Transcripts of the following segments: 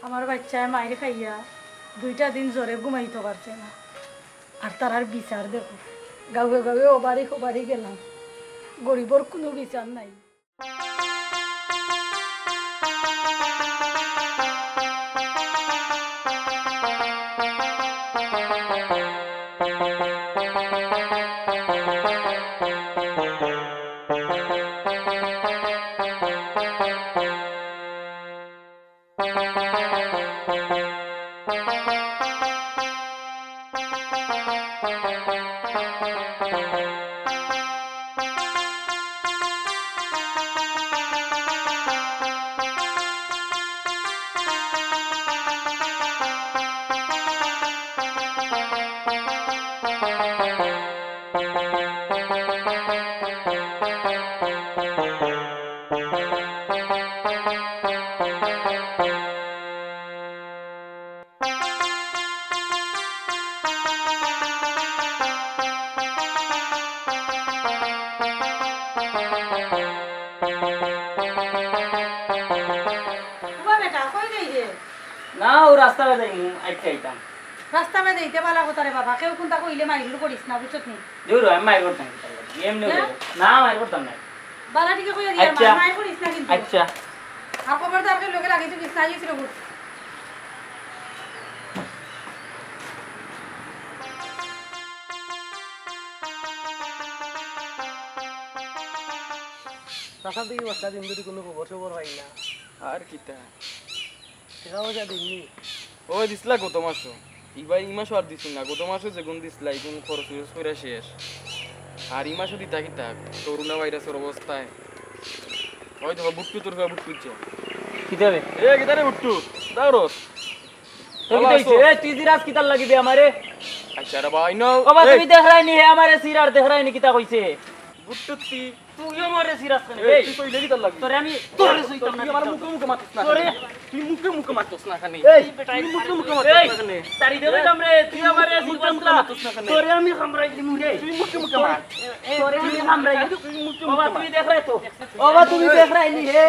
আমার বাচ্চায় মায়ের খাইয়া 2টা দিন জ্বরে ঘুমাইতে পারছে না। আর তার বিচার দেখো, গাঁয়ে গাঁয়ে ওবারি গেলাম, গরিবর কোনো বিচার নাই। না ও রাস্তা যাই আইতে আইতাম রাস্তা মে দেইতে বালা কথা রে বাবা, কেউ কোনটা কইলে মাইরুর করিস না, বুঝছত নি? জোর আমি মাইর করতাম এমনি না মাইর করতাম না বালা ঠিক কইয়া দিয়া মাইর করিস না কিন্তু। আচ্ছা আর খবরদার কে লোকে লাগি তুই কিস নাই ছিল বুঝ। টাকা দিয়ে বস্তা দিন যদি কোনো খবর সবর হয় না আর কিতা টাকাও যা দিননি ও দিসলা গত মাসও ইবার এই মাসও আর দিছিল না। গত মাসও যেগুন দিসলা এগুন খরচ করে শেষ। আর এই মাসও দিতা কিতা করোনা ভাইরাসের অবস্থায় ওই তো বুট্টু তোর বুট্টুচ্ছে কিতাবে এ কিতারে বুট্টু দাও রস তো কি হইছে এ তুই দিরাজ কিতাল লাগিবে আমারে। আচ্ছা রে ভাই নো ও বা তুমি দেখরাইনি হে আমারে সিরার দেখরাইনি কিতা কইছে বুট্টু তুই আমারে সিরাজ কেন এই এই তুই কইলে কিতাল লাগি তোরে আমি তোরে সইতাম না আমার মুখে মারতিস না তোরে তুই মুখে মারতিস না খানি এই তুই মুখে মারতিস না খানি তারি দেবে কামরে তুই আমারে সিরাজ না তোরে আমি খামরাই দিমু রে তুই মুখে মার তোরে আমি খামরাই তুই মুখে ও বা তুমি দেখরাই তো ও বা তুমি দেখরাইনি হে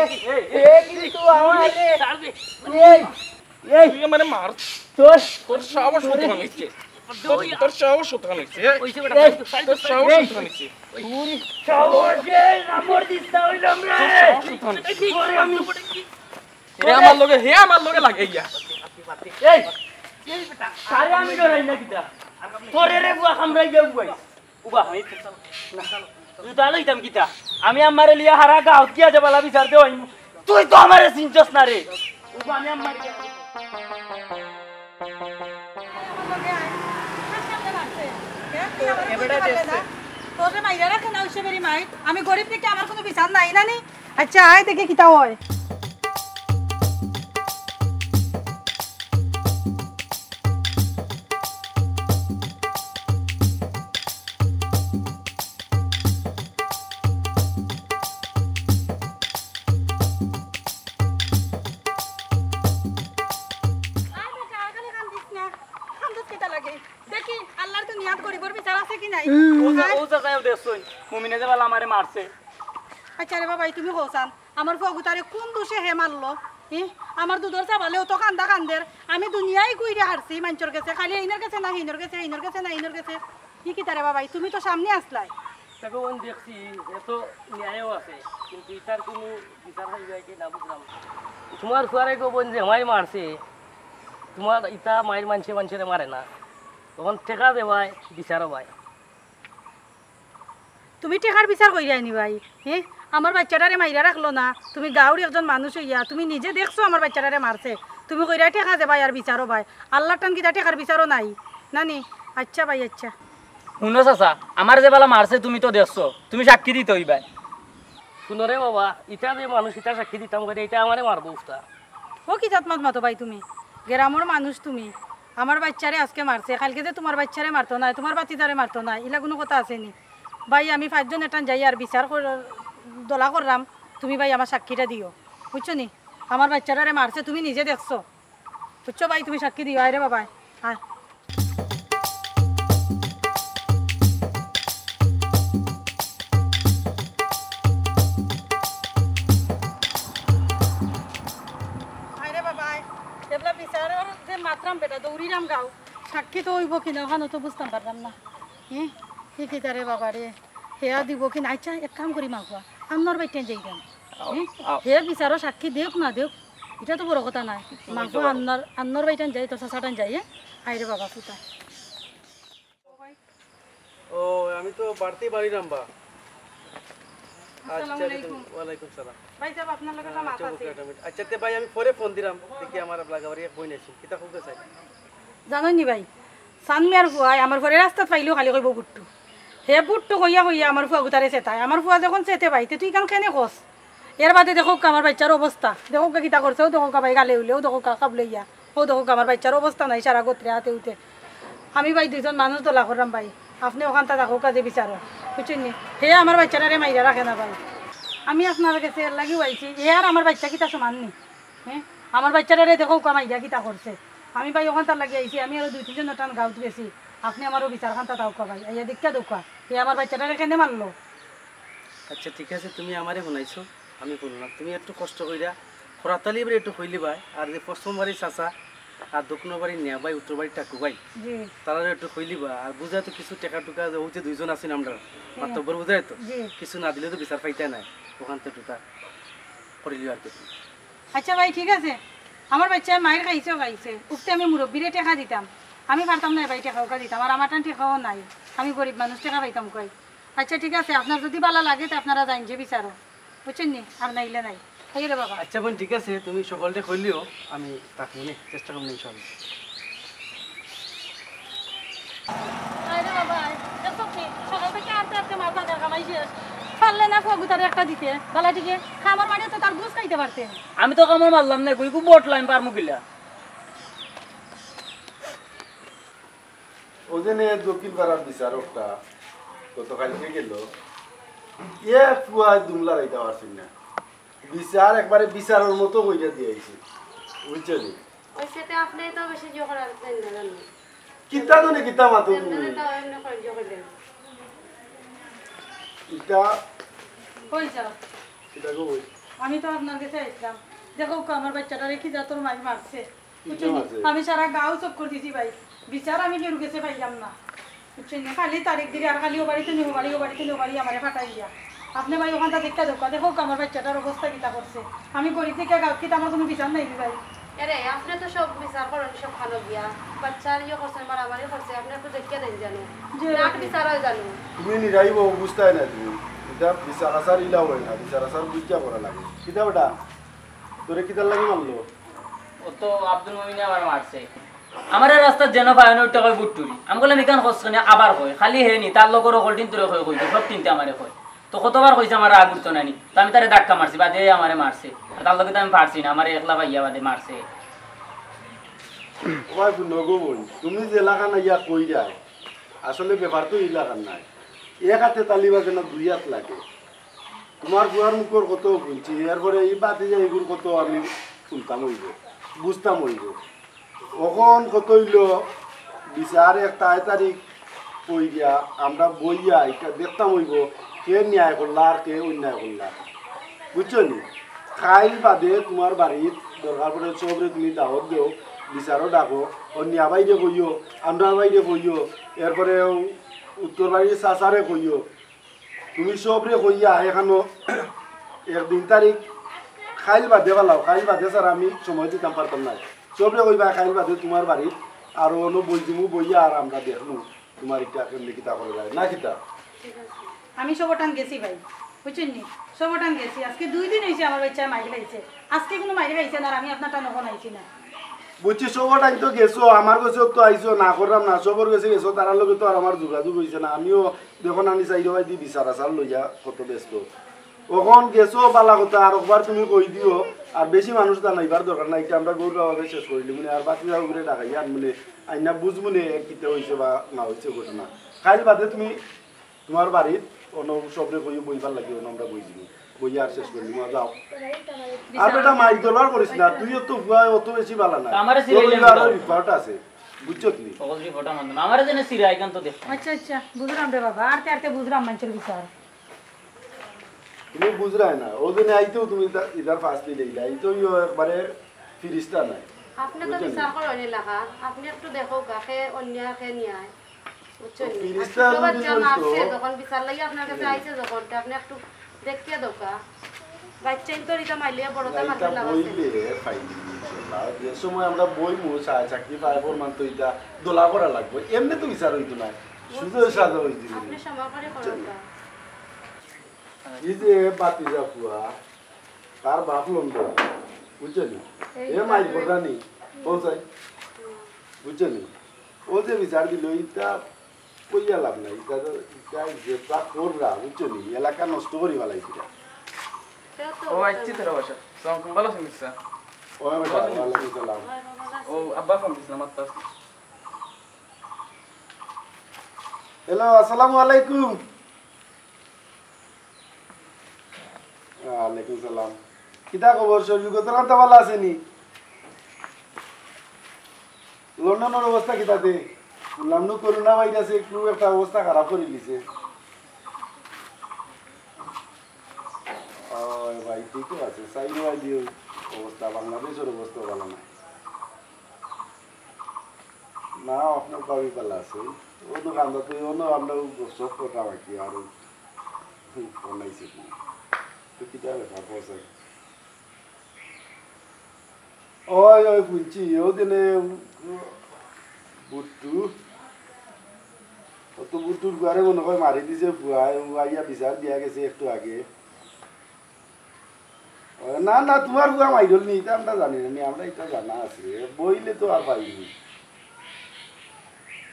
এ কিন্তু আমারে এই এই তুই মানে মার তোর তোর সাহস কত হইছে তোর সাহস কত হইছে কইছে বেটা তোর সাহস কত হইছে তুই সাহসে নাম্বার দিছ না ওই নামরে তোরে আমি হে আমার লগে লাগে ইয়া এই এই বেটা সারে আমি ডরাই না কিটা তোরে রে বুয়া খামরাই যাও বুই উবা আমি না তুই তো আলাইতাম কিটা আমি আমারে লিয়া হারা গাও কিয়া যাবালা বিচার দে হইম তুই তো আমারে চিনছস না রে উবা আমি আমারে তোরে মাইরা রাখে না ওইসব বেরি মাই, আমি গরিব থেকে আমার কোনো বিচার নাই না নি। আচ্ছা আয় দেখে কিতা হয়। দেখি আল্লাহর তো নিয়াত গরিবর বিচার আছে কি নাই। ও চাচাও দেখছই মুমিনে যাবালা আমারে মারছে। আচ্ছা রে বাবা তুমি হোসান আমার ফগুতারে কোন দোষে হে মারলো? আমার দুধর চাবালেও তো কান্দা কান্দের, আমি দুনিয়ায় ঘুরে হারছি মানুষের কাছে, খালি এইনার কাছে না হিনোর কাছে, এইনার কাছে না এইনার কাছে। কি তারে বাবা তুমি তো সামনে আসলাই। তাকে ওন দেখছি এত ন্যায়ও আছে কিন্তু ইতার কোনো বিচার হই যায় কি না বুঝলাম। তোমার ফুয়ারে গোবন যে মাই মারছে তোমার ইতা মায়ের মানুষে মারে না, তখন টেকা দেওয়ায় বিচারও ভাই। তুমি টেকার বিচার কইরা আনি ভাই। আমার বাচ্চাটারে মাইরা রাখলো না, তুমি গাঁওর একজন মানুষ হইয়া তুমি নিজে দেখছো আমার বাচ্চাটারে মারছে, তুমি কইরা টেকা দে ভাই আর বিচারও ভাই। আল্লাহ টান কিতা টেকার বিচারও নাই নানি। আচ্ছা ভাই আচ্ছা শুনো চাচা আমার যে বেলা মারছে তুমি তো দেখছো, তুমি সাক্ষী দিতে হইবা। শুনো রে বাবা ইটা যে মানুষ ইটা সাক্ষী দিতাম করে এটা আমারে মারবো উস্তা। ও কি জাতমাত মাতো ভাই তুমি, গ্রামের মানুষ তুমি। আমার বাচ্চারে আজকে মারছে, কালকে যে তোমার বাচ্চারে মারতো না, তোমার বাতিদারে মারতো না, এলা কোনো কথা আসেনি ভাই। আমি 5 জন এটান যাই আর বিচার দলা করলাম, তুমি ভাই আমার সাক্ষীটা দিও বুঝছো নি। আমার বাচ্চাটারে মারছে তুমি নিজে দেখছো বুঝছো ভাই, তুমি সাক্ষী দিও। আয় রে বাবা আয়। আয় রে বাবা এবলা বিচারের যে মাত্রাম বেটা দৌড়িরাম গাও সাক্ষী তো হইব কিনা ওখানে তো বুঝতাম পারলাম না হ্যাঁ কি তারে বাবা রে হেয়া দিব কিনা আচ্ছা এক কাম করি মাগুয়া আপনার বাইটেন যাই দেন হে বিচারও সাক্ষী দেখ না দেখ এটা তো বড় কথা নাই মাগুয়া আন্নার বাইটেন যাই তো চাচাটান যাই আইরে বাবা পুতা ও আমি তো বাড়তেই পারি রাম্বা আসসালামু আলাইকুম ওয়ালাইকুম সালাম ভাই যাব আপনার লগে একটা মাথা আছে আচ্ছা তে ভাই আমি পরে ফোন দিলাম দেখি আমার লাগাবারি এক বই নাইছি কিতা খুঁজতে চাই জানোই নি ভাই সানমিয়ার ফুয়াই আমার ঘরে রাস্তাত পাইলেও খালি কইব বুট্টু হে বুট্টু কইয়া কইয়া আমার ফুয়া গুতারে চেতায় আমার ফুয়া যখন চেতে ভাই তুই কেন কেনে কস এর বাদে দেখো আমার বাচ্চার অবস্থা দেখো কিতা করছেও দেখো ভাই গালে উইলেও দেখো কাব লইয়া ও দেখো আমার বাচ্চার অবস্থা নাই সারা গোত্রে হাতে উঠে আমি ভাই দুইজন মানুষ দোলা করলাম ভাই আপনি ওখানটা দেখো কাজে বিচারো বুঝছেন নি হে আমার বাচ্চাটারে মাইরা রাখে না ভাই আমি আপনার কাছে এর লাগিও আইছি এ আর আমার বাচ্চা কিতা সমান নি হ্যাঁ আমার বাচ্চাটারে দেখো মাইয়া কিতা করছে আমি ভাই ওখানটার লাগিয়ে আইছি আমি আরো 2-3 টান গাঁত গেছি আপনি আমারও বিচার খানটা দাওকা ভাই এই দীক্ষা দোকা এ আমার বাচ্চাটারে কেন মারলো আচ্ছা ঠিক আছে তুমি আমারে শুনাইছো আমি বললাম তুমি একটু কষ্ট কইরা খরাতালি এবারে একটু হইলি ভাই আর যে পশ্চিম বাড়ি চাচা আর দক্ষিণ বাড়ি নেয়া ভাই উত্তর বাড়ি টাকু ভাই জি তারা একটু হইলিবা আর বুঝাই তো কিছু টাকা টুকা হচ্ছে দুইজন আছেন আমরা মাত্তব্বর বুঝাই তো জি কিছু না দিলে তো বিচার পাইতে নাই ওখান থেকে টুকা করিলি আর কি আচ্ছা ভাই ঠিক আছে আমার বাচ্চা মায়ের খাইছে উঠতে আমি মুরব্বীরে টেকা দিতাম আমি পারতাম না ভাই টেকা ওকা দিতাম আর আমার টান টেকাও নাই আমি গরিব মানুষ টেকা পাইতাম কই আচ্ছা ঠিক আছে আপনার যদি ভালো লাগে তো আপনারা যাইন যে বিচারো বুঝছেন নি আর নাইলে নাই এই রে বাবা আচ্ছা বোন ঠিক আছে তুমি সকলটা কইলিও আমি তাকে চেষ্টা করবো ইনশাআল্লাহ আরে বাবা দেখো কি সকাল থেকে আটতে মাছ বাজার কামাই শেষ পারলে না ফুয়াগুতারে একটা দিতে গলা টিকে খামার মানে তো তার বুঝ খাইতে পারতেন আমি তো কামড় মারলাম না কই বট লাইন পার মুকিলা ওজনে দক্ষিণ পাড়ার বিচারকটা গতকালকে গেল এ পুয়া দুমলা রাইতে পারছেন না বিচার একবারে বিচারের মতো কইরা দিয়েছে বুঝছেন ওই সেটা আপনি তো বেশি জোর করার জানেন না কিতা জানে কিতা মাতো তুমি জানেন তো এমনি করে জোর দেন ইটা কই যাও কিতা গো ওই আমি তো আপনার কাছে আইছিলাম দেখো আমার বাচ্চাটা রেখে যা তোর মাই মারছে কিতা মারছে? আমি সারা গাঁও চক্কর দিছি ভাই বিচার আমি কেউ গেছে পাইলাম না বুঝছেন না খালি তারিখ দিকে আর খালি ও বাড়িতে নিও বাড়ি আমারে ফাটাই দিয়া আপনি ভাই ওখানটা দেখা দোকা দেখো আমার বাচ্চাটার অবস্থা কিতা করছে আমি গরিব থেকে গাঁও কিতা আমার কোনো বিচার নাই ভাই আরে আপনি তো সব বিচার করেন সব ভালো গিয়া বাচ্চার ইয়ে করছেন মারামারি করছে আপনি একটু দেখিয়ে দেন জানো নাক বিচার হয় জানো তুমি নিরাইব বুঝতাই না তুমি এটা বিচার আসার ইলা হয় না বিচার আসার বুঝা করা লাগে কিতা বেটা তোরে কিতার লাগি মারলো ও তো আব্দুল মুমিনে আমার মারছে আমার রাস্তা যেন পায়ন ওটা কই বুট্টুরি আমি বললাম ইকান খসখানে আবার কই খালি হে নি তার লগর কলটিন তোরে কই সব তিনটা আমারে কই তো কতবার কইছে আমার রাগ উঠতো নানি তো আমি তারে ধাক্কা মারছি বাদে আমারে মারছে আর তার লগে তো আমি পারছি না আমারে একলা ভাইয়া বাদে মারছে ওই নগো বোন তুমি যে এলাকা না ইয়া কই যায় আসলে ব্যাপার তো এলাকার নাই এক হাতে তালিবা কেন 2 হাত লাগে তোমার বুয়ার মুখর কত বুঝছি এরপরে এই বাদে যে এগুলো কত আমি শুনতাম হইব বুঝতাম হইব কখন কত হইল বিচার 1 তারিখ কই গিয়া আমরা বইয়া এটা দেখতাম হইব কে ন্যায় করলা আর কে অন্যায় করলা বুঝছো নি খাইল বাদে তোমার বাড়ির দরকার পড়ে সবরে তুমি দাওয়াত দেও বিচারও ডাকো অন্যা বাইরে কইও আমরা বাইরে কইও এরপরে উত্তর বাড়ির চাচারে কইও তুমি সবরে কইয়া এখানো 1 তারিখ খাইল বাদে পালাও খাইল বাদে স্যার আমি সময় দিতাম পারতাম না সবরে কইবা খাইল বাদে তোমার বাড়ির আর অন্য বই দিমু বইয়া আর আমরা দেখলু তোমার এটা কেমনি কিতা করে যায় না কিতা আমি সবটান গেছি ভাই বুঝছেন নি সবটান গেছি আজকে 2 দিন হয়েছে আমার বাচ্চা মাইরে খাইছে আজকে কোনো মাইরে খাইছে না আর আমি আপনার টানো আইছি না বুঝছি সবর টাইম তো গেছো আমার কাছেও তো আইসো না করলাম না সবর কাছে গেছো তার লগে তো আর আমার যোগাযোগ হয়েছে না আমিও দেখুন আমি চাইলে ভাই দি বিচার আসার লইয়া কত ব্যস্ত কখন গেছো পালা কথা আর একবার তুমি কই দিও আর বেশি মানুষ জানাইবার দরকার নাই আমরা গৌরভাবে শেষ করিলি মানে আর বাকি যা ঘুরে ডাকাই আর মানে আইনা বুঝবুনে কিতে হয়েছে বা না হয়েছে ঘটনা খাইল বাদে তুমি তোমার বাড়ির অন্য সবরে কই বইবার লাগিও আমরা বই দিব বই আর শেষ করি যাও আর বেটা মাইক দলার করিস না তুইও তো অত বেশি ভালো না আমারে সিরিয়াল রিপোর্ট আছে বুঝছো তুমি সকল রিপোর্ট আমার আমারে জেনে সিরা ইকান তো দেখ আচ্ছা বুঝলাম রে বাবা আর বুঝলাম মানুষের বিচার তুমি বুঝ রায় না ওদিনে আইতেও তুমি ইধার ফাঁসলি দিলা এই তো একবারে ফিরিস্তা নাই আপনি তো বিচার করেন এলাকা আপনি একটু দেখো কাকে অন্যকে নিয়ে বুঝছেন ফিরিস্তা ছোট যদি বাচ্চা বলতো- মারছে যখন বিচার লাগি আপনার কাছে আইছে যখন তা আপনি একটু দেখিয়ে দোকা বাচ্চাই তো রিতা মাইলিয়া বড়টা এটা মারতে লাগাছে বইলে ফাইলি ইনশাআল্লাহ যে সময় আমরা বই মোছা চাকরি পাই ফরমান তো এটা দোলা করা লাগবে এমনি তো বিচার হইতো না শুধু সাজা হইতো আপনি সময় করে করেন তা। এই যে বাতি যা ফুয়া তার বাপ লন্ডন বুঝছেন এ মাই বড়ানি পৌঁছাই বুঝছেন ও যে বিচার দিল এটা কইয়া লাভ নাই এটা যেটা কররা বুঝছেন এলাকা নষ্ট করি ফেলাইছি সেও তো ও আইছি তোর বাসা সালাম ভালো আছেন স্যার ওই বেটা ওয়ালাইকুম সালাম ও আব্বা ফোন দিছিলাম আত্মা হ্যালো আসসালামু আলাইকুম ওয়ালাইকুম সালাম কিতা খবর শরীর কত রান্তা ভালো আছেনি লন্ডনের অবস্থা কিতাতে বললাম নু করোনা ভাইরাসে একটু একটা অবস্থা খারাপ করে দিছে ওই ভাই ঠিকই আছে সাইড ভাই দিও অবস্থা বাংলাদেশের অবস্থা ভালো না না আপনার কবি পালা আছে অন্য কান্দা তো অন্য আমরা সব কথা বাকি আর বানাইছে কি তো কিতা ব্যাপার পয়সা ওই ওই পুঁচি ও দিনে বুট্টু ও তো বুট্টুর ঘরে মনে হয় মারি দিছে বুয়াই আইয়া বিচার দিয়া গেছে একটু আগে না না তোমার বুয়া মাইরল নি এটা আমরা জানি না আমরা এটা জানা আছে বইলে তো আর পাইনি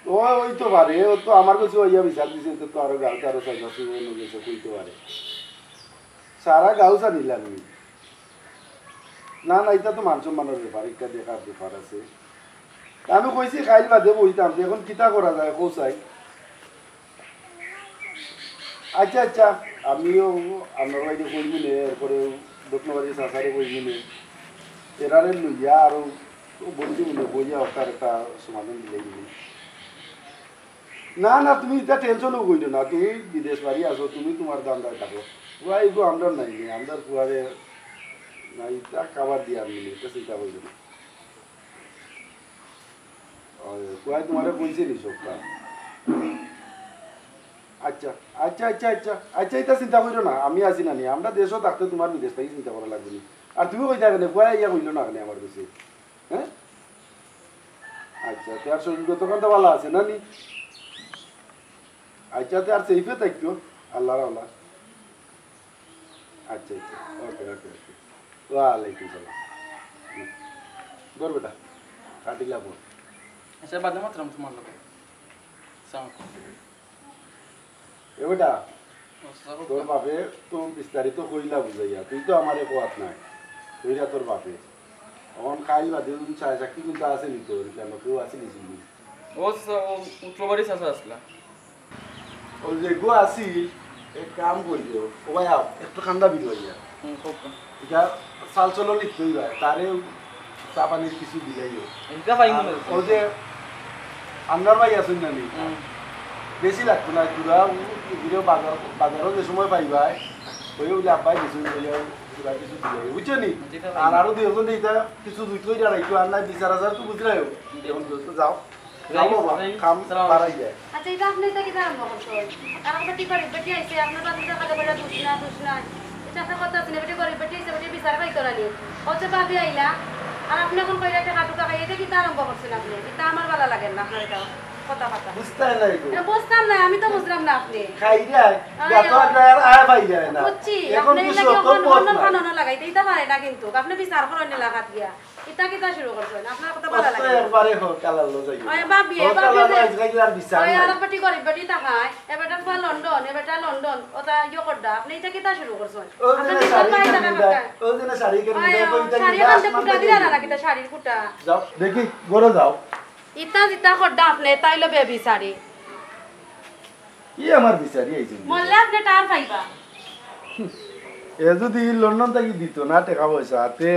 ও ওই তো পারে ও তো আমার কাছে ওইয়া বিচার দিছে তো আরো গাঁতে আরো সাজা শুরু গেছে কইতে পারে সারা গাঁও জানিলাম আমি না না এটা তো মান সম্মানের ব্যাপার এটা দেখার ব্যাপার আছে আমি কইছি কাইল বাদে বইতাম এখন কিতা করা যায় কোথায় আচ্ছা আচ্ছা আমিও আপনার বাড়িতে কইবি নে এরপরে দক্ষিণবাড়ি সাসারে কইবি নে এরারে লইয়া আরো বলছি মনে বইয়া ওটার একটা সমাধান দিলে না না তুমি এটা টেনশনও কইলো না তুমি বিদেশ বাড়ি আসো তুমি তোমার দান্দায় থাকো ওই গো আমরা নাই আমরা কুয়ারে না এটা খাবার দিয়ে আমি এটা চিন্তা করবো না কুয়াই তোমারে বলছে নি সবটা আচ্ছা আচ্ছা আচ্ছা আচ্ছা আচ্ছা এটা চিন্তা করো না আমি আছি না নি আমরা দেশও থাকতে তোমার বিদেশ থেকে চিন্তা করা লাগবে না আর তুমি কই থাকবে না কুয়াই ইয়া কইলো না কেন আমার কাছে হ্যাঁ আচ্ছা তার শরীরগত কান্তা ভালো আছে না নি আচ্ছা আর সেইফে থাকতো আল্লাহ আল্লাহ আচ্ছা আচ্ছা ওকে ওকে ওকে ওয়ালাইকুম সালাম বল বেটা কাটিলা বল আচ্ছা বাদে মাত্রাম তোমার লোক সালাম এ বেটা তোর বাপে তো বিস্তারিত কইলা বুঝাইয়া তুই তো আমারে কোয়াত নাই কইরা তোর বাপে এখন কাইল বাদে তুমি চায় চাকরি কিন্তু আছে নি তোর কেন কেউ আছে নি শুনবি ও উত্তরবাড়ি চাচা আসলা ও যে গো আসি এক কাম করিও ও ভাই একটু ঠান্ডা বিল হইয়া এটা চাল চলো লিখতেই ভাই তারে চা পানির কিছু দিলাইও এটা পাইম না ও যে আপনার ভাই আছেন না নি বেশি লাগতো না পুরা ভিডিও বাজারও যে সময় পাইবাই ওই বলে আব্বাই কিছু পুরা কিছু দিলাই বুঝছো নি আর আরো দুজন এটা কিছু দুই কই রাখতো আর নাই 20,000 তো বুঝলাই এখন দোস্ত যাও যাও বাবা কাম বাড়াই যায় আচ্ছা এটা আপনি এটা কিটা আরম্ভ করছেন আর কথা কি করে বেটি আইছে আপনার বাচ্চা কাছে বেটা দুষ না এটা একটা কথা আছে বেটি করে বেটি আইছে বেটি বিচার পাই করানি হচ্ছে ভাবি আইলা আর আপনি এখন কইরা টাকা টুকা খাই এটা কিটা আরম্ভ করছেন আপনি এটা আমার ভালো লাগে না আপনার এটা কথা কথা বুঝতে নাই তো বুঝতাম না আমি তো বুঝলাম না আপনি খাই যায় গাতো আর আয় পাই যায় না বুঝছি এখন আপনি কিছু এটা তো কি পথ অন্য নাই খানো লাগাইতে এটা পারে না কিন্তু আপনি বিচার করেন না লাগাত গিয়া এটা কিটা শুরু করছেন আপনার কথা ভালো লাগে একবারে হোক কালার লো যাই ওই বাবি আর বিচার ওই নাই আর বেটি করে বেটি তাকায় এবারটা পা লন্ডন এবারটা লন্ডন ওটা ইয়ে করদা আপনি এটা কিটা শুরু করছেন ও আপনি দিনে বিচার শাড়ি পাই কেন টাকা দেয় ও দিনে শাড়ি কেন দেয় কইতা শাড়ি কাটতে কুটা দিলা না কিটা শাড়ির কুটা যাও দেখি গরো যাও ইতা জিতা করদা আপনি তাইলে বেবি শাড়ি কি আমার বিচারি আইছেন মল্লে আপনি টার পাইবা এ যদি লন্ডন থেকে দিত না টাকা পয়সা তে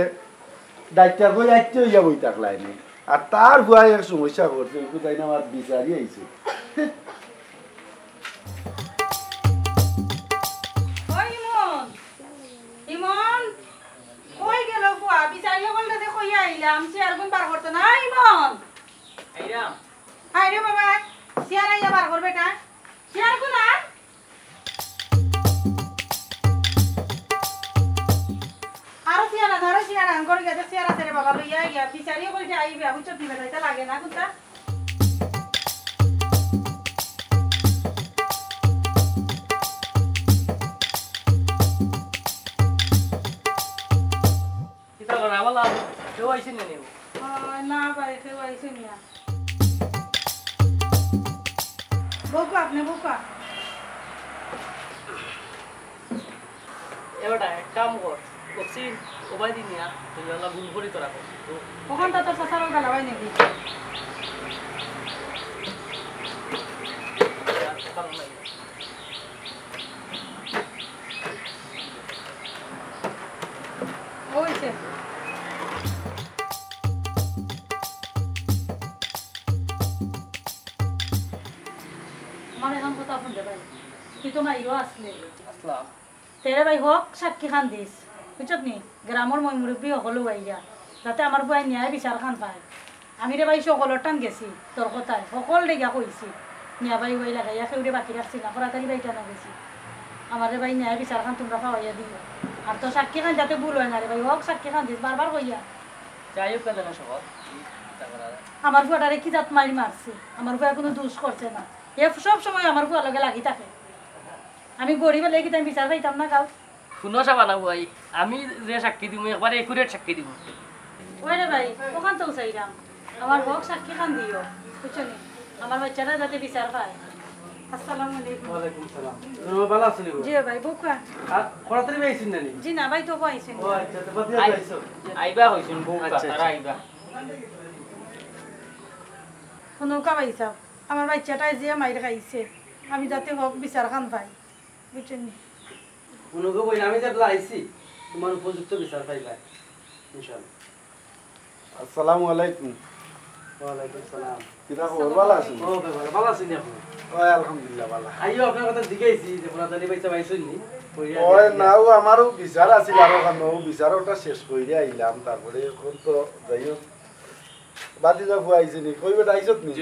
ডাক্তার কই আইতে হইয়া বই থাকলাই নি আর তার ভুয়াই এক সমস্যা করছে কোথায় না আমার বিচারি আইছে ওই ইমন ইমন কই গেল বুয়া বিচারিও বলতে কই আইলাম চেয়ার গুণ বার করতে না ইমন আইরাম হাই রে বাবা চেয়ার আইয়া বার কর বেটা চেয়ার গুণ আর আরো চেয়ার ধরে চেয়ার আন করে গেছে চেয়ার আছে রে বাবা লইয়া গিয়া বিচারিও বলতে আইবে বুঝছ দিবে যাইতে লাগে না কুতা কিতা করা বলা কেউ আইছেন না নিও না পারে কেউ আইছে না বউকা আপনি বউকা এবারটা এক কাম কর বলছি ওবাই দিন না তুই আল্লাহ ভুল করি তোরা তো ওখানটা তো সাসারও গালাবাই নাকি কারণ নাই ওইছে আমার এখন কথা শুনতে পাই তুই তো মাইরও আসলে আসলাম তেরে ভাই হোক সাক্ষী খান দিস বুঝছত নি গ্রামের মই মুরব্বী সকলো আইয়া যাতে আমার বুয়াই ন্যায় বিচার খান পায় আমি রে ভাই সকলের টান গেছি তোর কথায় সকল রেগা কইছি নিয়া ভাই ওই লাগাইয়া সেউরে বাকি রাখছি না ফরাতালি ভাই টানা গেছি আমার রে ভাই ন্যায় বিচার খান তোমরা পাওয়াইয়া দিল আর তো সাক্ষী খান যাতে ভুল হয় না রে ভাই হোক সাক্ষী খান দিস বারবার কইয়া যাই হোক কেন সব আমার বুয়াটারে কি জাত মারি মারছে আমার বুয়া কোনো দোষ করছে না এ সব সময় আমার বুয়া লগে লাগি থাকে আমি গরিবের লেগে আমি বিচার পাইতাম না গাও শুনো চাবা না ভাই আমি যে সাক্ষী দিব একবারে একুরেট সাক্ষী দিব ওই রে ভাই ওখান তো চাইলাম আমার হোক সাক্ষী খান দিও বুঝছো নি আমার বাচ্চারা যাতে বিচার পায় আসসালামু আলাইকুম ওয়ালাইকুম সালাম তুমি ভালো আছো নি জি ভাই বুকা আর খরাতালি আইছেন না নি জি না ভাই তো পাইছেন ও আচ্ছা তো বাতি আইছো আইবা হইছুন বউ আচ্ছা, তারা আইবা কোনো কাবাইছাও আমার বাচ্চাটাই যে মাইর খাইছে আমি যাতে হোক বিচার খান পাই বুঝছেন নি অনুগো বই আমি যে আইছি তোমার উপযুক্ত বিচার পাইবা ইনশাআল্লাহ আসসালামু আলাইকুম ওয়ালাইকুম সালাম কিরা খবর ভালো আছেন ও বাবা ভালো আছেন আপনি ওই আলহামদুলিল্লাহ ভালো আইও আপনার কথা জিগাইছি যে খরাতালি পাইছা পাইছেন নি ওই নাও আমারও বিচার আছিল আর ওখানে বিচার ওটা শেষ করে আইলাম তারপরে এখন তো যাই হোক বাতি যাব আইছে নি কই বেটা আইছত নি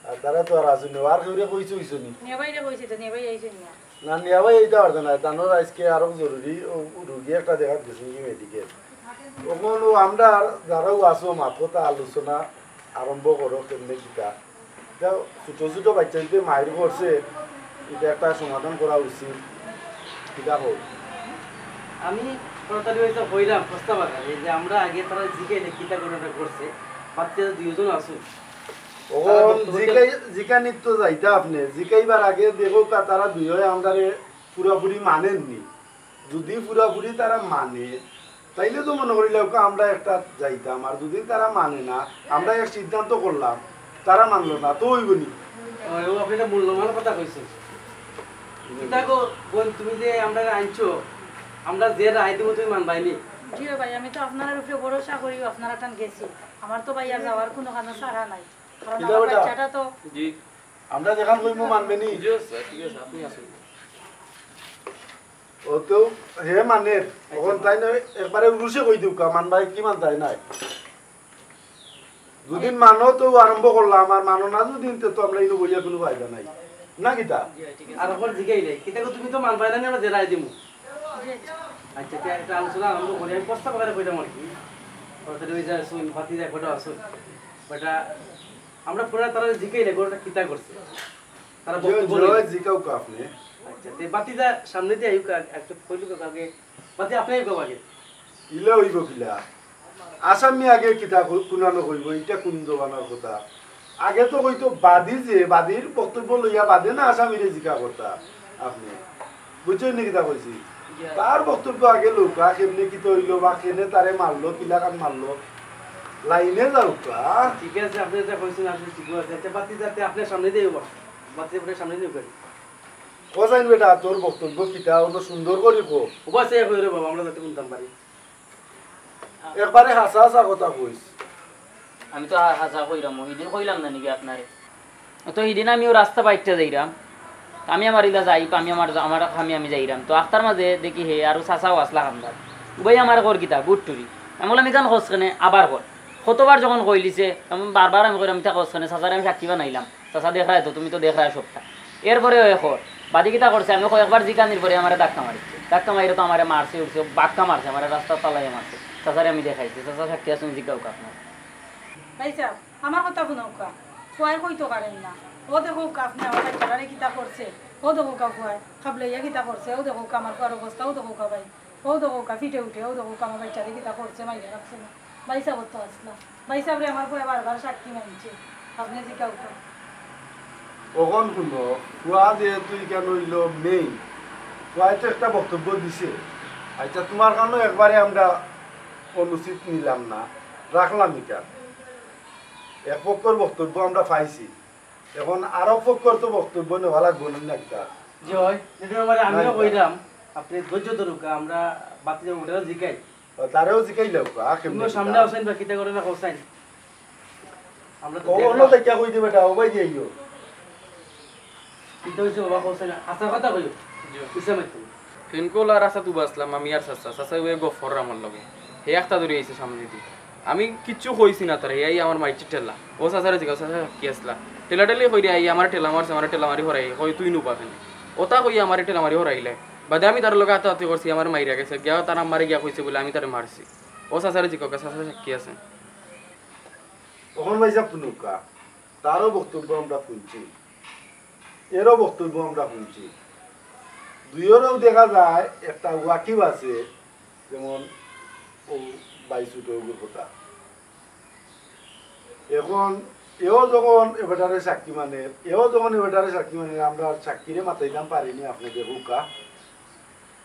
আর তারা তো আর আসুন আর কেউ কইছো হইছো নি নিয়ে ভাইরে কইছে তো নিয়ে ভাই আইছেন না না নিয়া ভাই এইটা পারতো না তানোর আজকে আরো জরুরি রুগী একটা দেখাত গেছি কি মেডিকেল তখন আমরা যারাও আসো মাথা আলোচনা আরম্ভ করো কেমনে কিতা ছোট ছোট বাচ্চা যদি মায়ের করছে এটা একটা সমাধান করা উচিত কিতা হোক আমি খরাতালি পাইছা হইলাম প্রস্তাব আকারে যে আমরা আগে তারা জিগাইলে কিতা কোনটা করছে বাচ্চারা দুইজন আছো ওখন জিকা নিত্য যাইতা আপনি জিকাইবার আগে দেখো তারা দুই আমরা পুরাপুরি মানেননি যদি পুরাপুরি তারা মানে তাইলে তো মনে করিলে আমরা একটা যাইতাম আর যদি তারা মানে না আমরা এক সিদ্ধান্ত করলাম তারা মানলো না তো হইব নি ও আপনি একটা মূল্যবান কথা কইছেন দেখো বোন তুমি যে আমরা আনছো আমরা যে রায় দেবো তুমি মানবাইনি জি ভাই আমি তো আপনার উপরে ভরসা করি আপনারা টান গেছি আমার তো ভাই আর যাওয়ার কোনো কারণ সারা নাই কারণ কিতা আমার বেটা? বাচ্চাটা তো জি আমরা যেখান কইমু মানবে নি ঠিক আছে আপনি আসুন ও তো হে মানে তখন তাই না একবারে উরুষে কই দিও মানবাই কি মানতাই নাই দুদিন মানো তো আরম্ভ করলাম আর মানো না দুদিন তো আমরা ইনো বইয়া কোনো ফায়দা নাই না কিতা আর ওপর জিগাইলে কিতা তুমি তো মানবাই না আমরা যে রায় দেবো জি, আচ্ছা তে একটা আলোচনা আরম্ভ করি আমি প্রস্তাব আকারে কইলাম আর কি তাড়াতাড়ি ওই যে শুন ফাতি দেখ ফটো আসুন বেটা আমরা পুরা তারা জিগাইলে গোটা কিতা করছে তারা বক্তব্য জয় লইলো। জিকাও কা আপনি আচ্ছা তে বাতিদা সামনে দিয়ে আইউক একটা কইলুক আগে বাতি আপনি আইউক আগে ইলা হইব কিলা আসামি আগে কিতা কুনানো কইব এটা কোন জবানার কথা আগে তো কইতো বাদী যে বাদীর বক্তব্য লইয়া বাদে না আসামিরে জিকা কথা আপনি বুঝছেন নি কিতা কইছি তার বক্তব্য আগে লোকা কেমনে কি হইলো বা কেনে তারে মারলো কিলা কান মারলো লাইনে যাওকা ঠিক আছে আপনি যেটা কইছেন আসলে ঠিক আছে আচ্ছা বাতি যাতে আপনার সামনে দিয়ে বাতি আপনার সামনে দিয়ে করি কোসাইন বেটা তোর বক্তব্য কিতা অত সুন্দর করি কো উপাসে কই রে বাবা আমরা যাতে কোনতাম পারি একবারে হাসা হাসা কথা কইস আমি তো হাসা কইরাম ওইদিন কইলাম না নাকি আপনারে তো এইদিন আমিও রাস্তা বাইকটা যাইরাম আমি আমার ইলা যাই আমি আমার আমি যাইরাম তো আখতার মাঝে দেখি হে আর চাচাও আসলা কামদার উবাই আমার কর কিতা বুট টুরি আমি বললাম ইখান খোঁজ কেনে আবার কর কতবার যখন কইলিছে আমি বারবার আমি কইলাম তা খোঁজ কেনে চাচারে আমি সাক্ষী বানাইলাম চাচা দেখ রায় তো তুমি তো দেখ রায় সবটা এরপরে এখন বাদি কিতা করছে আমি কয়েকবার জিকানির পরে আমার ধাক্কা মারিছে ধাক্কা মারিলে তো আমার মারছে উঠছে বাক্কা মারছে আমার রাস্তার তালায় মারছে চাচারে আমি দেখাইছি চাচা সাক্ষী আসুন জিজ্ঞাও আপনার ভাই সাহেব আমার কথা শুনৌকা ফুয়াই কইতো পারেন না ও দেখো আপনি আমার বাচ্চারা কিতা করছে ও দেখো কা ফুয়াই খাবলাইয়া কিতা করছে ও দেখো আমার ফুয়ার অবস্থা ও দেখো ভাই ও দেখো ফিটে উঠে ও দেখো আমার বাচ্চারে কিতা করছে মাইয়া রাখছে না ভাই সাহেব তো আসলাম ভাই সাহেবরে আমার ফুয়া বারবার সাক্ষী মানছে আপনি জিজ্ঞাও কখন শুনো ফুয়া যেহেতু কেন হইল নেই ফুয়াই তো একটা বক্তব্য দিছে আচ্ছা তোমার কারণে একবারে আমরা অনুচিত নিলাম না রাখলাম এটা এক পক্ষর বক্তব্য আমরা পাইছি এখন আরো পক্ষর তো বক্তব্য নেওয়া লাগবো না একটা যে হয় যেটা মানে আমিও কইলাম আপনি ধৈর্য ধরুকা আমরা বাতি ওটা জিকাই তারেও জিকাইলাম তুমিও সামনে আসেন বা কিতা করে না কোসাইন আমরা তো অন্য দেখা কই দিবে এটা ওবাই দিইও কিতা হইছে বাবা কোসাইন আচ্ছা কথা কইও কিসে মাইতো ফেনকোল আর আসা তু বাসলাম আমি আর চাচা চাচা ওই গফর আমার লগে হে একটা ধরে আইছে সামনে দিয়ে আমি কিচ্ছু কইছি না তার এই আমার মাইচি ঠেলা ও চাচারে জিজ্ঞাসা চাচা কি আসলা ঠেলা ঠেলি কই আই আমার ঠেলা মারছে আমার ঠেলা মারি হরাই কই তুই নু পাবেন ওটা কই আমার ঠেলা মারি হরাইলে বাদে আমি তার লগে হাতে করছি আমার মাইরা গেছে গিয়া তার আমারে গিয়া কইছে বলে আমি তারে মারছি ও চাচারে জিজ্ঞাসা চাচা কি আছে তখন ভাইসা শুনুকা তারও বক্তব্য আমরা শুনছি এরও বক্তব্য আমরা শুনছি দুইয়েরও দেখা যায় একটা ওয়াকিব আছে যেমন ও বাইশুটের কথা এখন এও যখন এবারে সাক্ষী মানে আমরা সাক্ষীরে মাতাইতাম পারিনি আপনাদের হুকা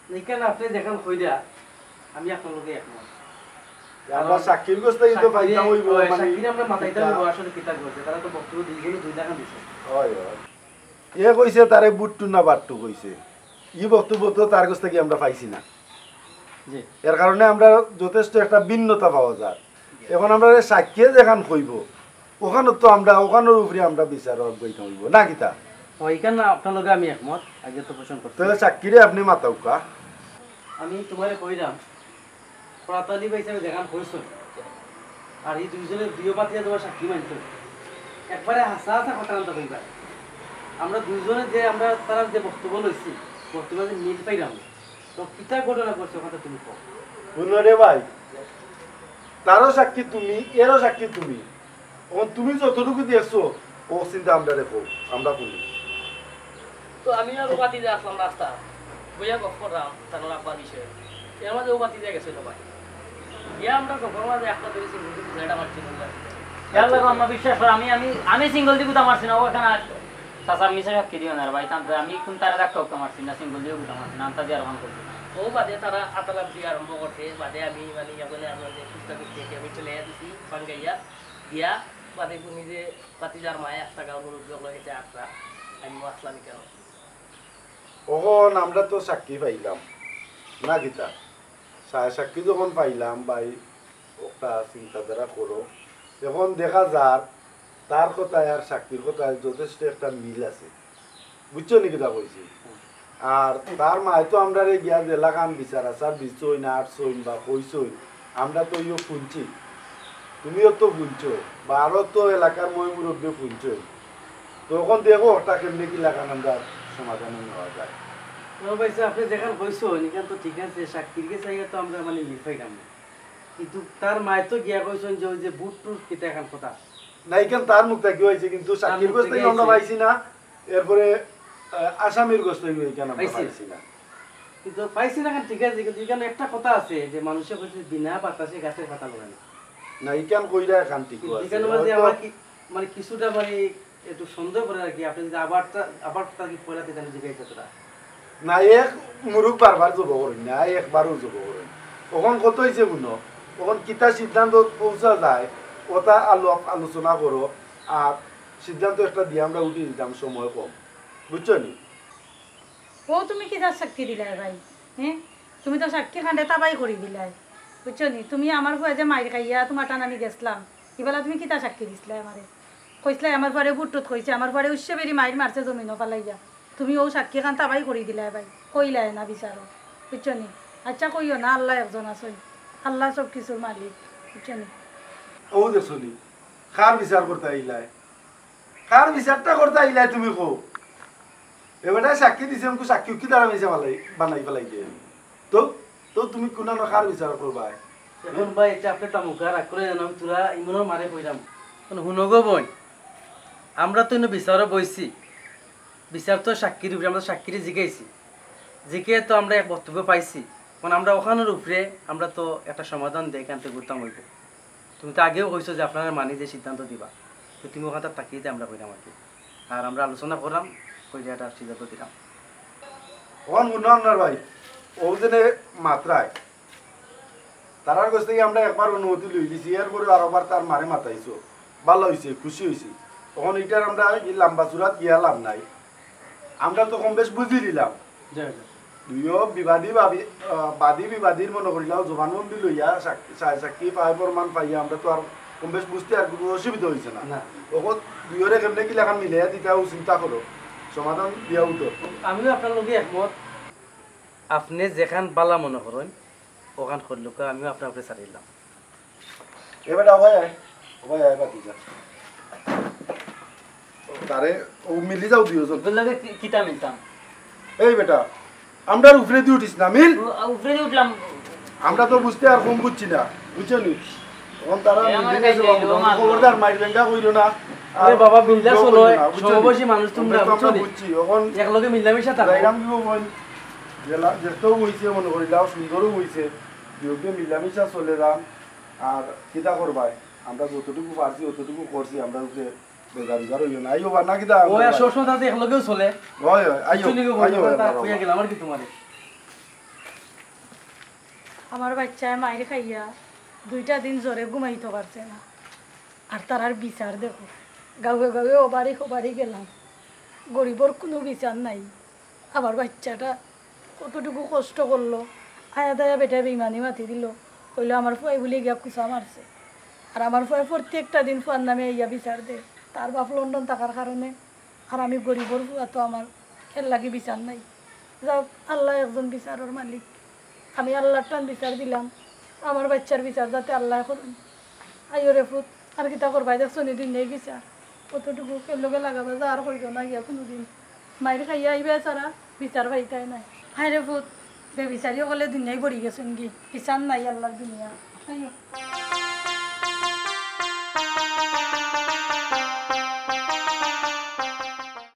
এখানে আপনি দেখেন কইরা আমি আপনার লগে একমত আমরা সাক্ষীর গোস্তাই তো পাইতাম হইব মানে সাক্ষীরে আমরা মাতাইতে হইব আসলে কিতা করছে তারা তো বক্তব্য দুইজনে দুই টাকা দিছে হয় হয় এ কইছে তারে বুটটু না বাট্টু কইছে ই বক্তব্য তো তার কাছ থেকে আমরা পাইছি না জি এর কারণে আমরা যথেষ্ট একটা ভিন্নতা পাওয়া যায় এখন আমরা সাক্ষী যেখান কইব ওখানে তো আমরা ওখানের উপরে আমরা বিচার বইতে হইব না কিতা ওইখানে আপনার লগে আমি একমত আগে তো পোষণ করতে তাহলে সাক্ষীরে আপনি মাতাউকা আমি তোমারে কইলাম প্রাতালি ভাই হিসাবে দেখান কইছো আর এই দুইজনের দুইও পাতিয়া তোমার সাক্ষী মানত একবারে হাসা হাসা কথা আনতে কইবা আমরা দুইজনে যে আমরা তারা যে বক্তব্য লইছি বক্তব্য যে মিল পাইলাম তো কিতা ঘটনা করছে কথা তুমি কও শুনো রে ভাই তারও সাক্ষী তুমি এরও সাক্ষী তুমি এখন তুমি যতটুকু দেখছো ও চিন্তা আমরা রেখো আমরা শুনি তো আমি আর বাতি দিয়ে আসলাম রাস্তা বইয়া গপ করলাম তার আব্বা বিষয়ে এর মাঝে ও বাতি দিয়ে গেছিল ভাই গিয়া আমরা গপর মাঝে একটা ধরেছি যেটা মারছি ইয়ার লাগে আমার বিশ্বাস করে আমি সিঙ্গল দিয়ে গুতা মারছি না ও এখানে চাচা মিশে সাক্ষী দিও না ভাই তাতে আমি কোন তারা ডাক্তার মারছি না সিঙ্গল দিয়ে গুতা মারছি না তা দিয়ে আর করছি ও বাদে তারা আতালাপ দিয়ে আরম্ভ করছে বাদে আমি মানে ইয়াগুলো আপনাদের সুস্থা করতে আমি চলে দিছি বাঙ্গাইয়া দিয়া বাদে নিজে বাতিজার মায়ে 1 টাকা অনুরোধ হয়েছে 8 টা আমি আসলাম কেন তখন আমরা তো সাক্ষী পাইলাম না গীতা সাক্ষী যখন পাইলাম ভাই একটা চিন্তাধারা করো এখন দেখা যার তার কথায় আর সাক্ষীর কথায় যথেষ্ট একটা মিল আছে বুঝছো নি কিতা কইছি আর তার মায় তো আমরা গিয়া এলাকান বিচার আসার দিছই না আটছই বা কইছই আমরা তো ইও শুনছি তুমিও তো শুনছো বা আরও তো এলাকার মই মুরব্বী শুনছই তখন দেখো ওটা কেমনি কি লাগান আমরা সমাধান নেওয়া যায় ভাইসা আপনি যেখানে কইছো এখান তো ঠিক আছে সাক্ষীর কে চাইয়া তো আমরা মানে মিল পাইলাম না কিন্তু তার মায় তো গিয়া কইছেন যে ওই যে বুট টুট কিতা এখন কথা না এখান তার মুখ থেকে হয়েছে কিন্তু সাক্ষীর গোস্ত আমরা পাইছি না এরপরে আসামির গোস্ত এখানে আমরা পাইছি না কিন্তু পাইছি না ঠিক আছে কিন্তু এখানে একটা কথা আছে যে মানুষে কইছে বিনা বাতাসে গাছের পাতা লগায় না এখান কইরা এখান ঠিক আছে এখানে মানে আমার কি মানে কিছুটা মানে একটু সন্দেহ করে আর কি আপনি যদি আবার তার কি পয়লাতে জানি জিজ্ঞাসা তোরা না এক মুরুখ বারবার জব করেন না একবারও জব করেন তখন কত হয়েছে বুনো তখন কিতা সিদ্ধান্ত পৌঁছা যায় ওটা আলোচনা করো আর সিদ্ধান্ত একটা দিয়ে আমরা উঠিয়ে দিতাম সময় কম বুঝছো নি ও তুমি কি তার সাক্ষী দিলাই ভাই হ্যাঁ তুমি তো সাক্ষী খান্ডে তাবাই করে দিলাই বুঝছো নি তুমি আমার ভয়ে যে মাইর খাইয়া তোমার টান আমি গেছিলাম এবেলা তুমি কি তার সাক্ষী দিছিলাই আমারে কইসলাই আমার পরে বুটটুত কইছে আমার পরে উৎসে বেরি মাইর মারছে জমিনও পালাইয়া তুমি ও সাক্ষী খান তাবাই করে দিলাই ভাই কইলাই না বিচারো বুঝছো নি আচ্ছা কইও না আল্লাহ একজন আসই আল্লাহ সব কিছুর মালিক বুঝছেন ও দেখছনি কার বিচার করতে আইলাই কার বিচারটা করতে আইলাই তুমি কো এবারে সাক্ষী দিছে আমাকে সাক্ষী কি দ্বারা মিশে বানাই ফেলাই দিয়ে তো তো তুমি কোন কার বিচার করবা এখন ভাই এটা আপনি টামুকা রাগ করে জানাম তোরা ইমনের মারে কইরাম শুনগো বোন আমরা তো ইনো বিচারে বইছি বিচার তো সাক্ষীর উপরে আমরা সাক্ষীরে জিগাইছি জিকে তো আমরা এক বক্তব্য পাইছি মানে আমরা ওখানের উপরে আমরা তো একটা সমাধান দিয়ে এখান থেকে ঘুরতাম হইব তুমি তো আগেও কইছো যে আপনারা মানি যে সিদ্ধান্ত দিবা তো তুমি ওখানটা তাকিয়ে আমরা কইরাম আর কি আর আমরা আলোচনা করলাম কই যে একটা সিদ্ধান্ত দিলাম ওখান গুণ আপনার ভাই ও জেনে মাত্রায় তারার কাছ থেকে আমরা একবার অনুমতি লই দিছি এরপরে আরেকবার তার মারে মাতাইছো ভালো হয়েছে খুশি হয়েছি তখন এটার আমরা এই লম্বা চূড়াত গিয়া লাভ নাই আমরা তো কম বেশ বুঝি দিলাম দুইও বাদী বিবাদীর মনে করিলাম জবানবন্দি লইয়া সাক্ষী পাই প্রমাণ পাইয়া আমরা তো আর কম বেশ বুঝতে আর কোনো অসুবিধা হয়েছে না ওখন দুইরে কেমনে কি লেখা মিলে দিতেও চিন্তা করো সমাধান দিয়াও তো আমিও আপনার লগে একমত আপনি যেখান বালা মনে করেন ওখান করলুক আমিও আপনার উপরে ছাড়িলাম এবার অবাই আয় বাতি যা তারে ও মিলি যাও দুইজন লাগে কিতা মিলতাম এই বেটা আমরা উপরে দিয়ে উঠিস না মিল উপরে উঠলাম আমরা তো বুঝতে আর কম বুঝছি না বুঝছো নি তখন তারা আমার মিলে গেছে কাছে বাবু, এলো, খবরদার মাইর বেঙ্গা কইরো না আরে বাবা বিল্লা চলো বুঝছো নি? সমবয়সী মানুষ তোমরা আমরা তো বুঝছো নি? বুঝছি এখন একলগে মিলামিশা থাকো যাইরাম দিব বোন জেলা যেতেও হইছে মনে করিলাম সুন্দরও হইছে দুয়োকে মিলামিশা চলে যাম আর কিতা করবাই আমরা যতটুকু পারছি অতটুকু করছি আমরা যে বেজার বেজার হইও না আইও বা না কিতা ও আর সবসময় তাতে একলগেও চলে হয় হয় আইও চলে গো আইও কইয়া গেলাম আর কি তোমারে আমার বাচ্চায় মায়ের খাইয়া 2টা দিন জ্বরে ঘুমাইতে পারছে না আর তারার বিচার দেখো গাঁয়ে গাঁয়ে ওবারি গেলাম গরিবর কোনো বিচার নাই আমার বাচ্চাটা কতটুকু কষ্ট করলো আয়া দায়া বেটা বেইমানি মাতি দিল কইলো আমার ফুয়াই বলে গিয়া কুচা মারছে আর আমার ফুয়াই প্রত্যেকটা দিন ফুয়ার নামে ইয়া বিচার দে তার বাপ লন্ডন থাকার কারণে আর আমি গরিবর ফুয়া তো আমার এর লাগি বিচার নাই যাও আল্লাহ একজন বিচারের মালিক আমি আল্লাহর টান বিচার দিলাম আমার বাচ্চার বিচার যাতে আল্লাহ করুন আইও রে ফুট আর কিতা করবাই দেখছো নিদিন নেই বিচার কতটুকু কেমলোকে লাগাবে যা আর করিত না গিয়া কোনোদিন মায়ের খাইয়া আইবে ছাড়া বিচার পাইতাই নাই হাই রে ফুট বে বিচারিও গেলে দুনিয়ায় পড়ি গেছেন কি বিচার নাই আল্লাহর দুনিয়া আইও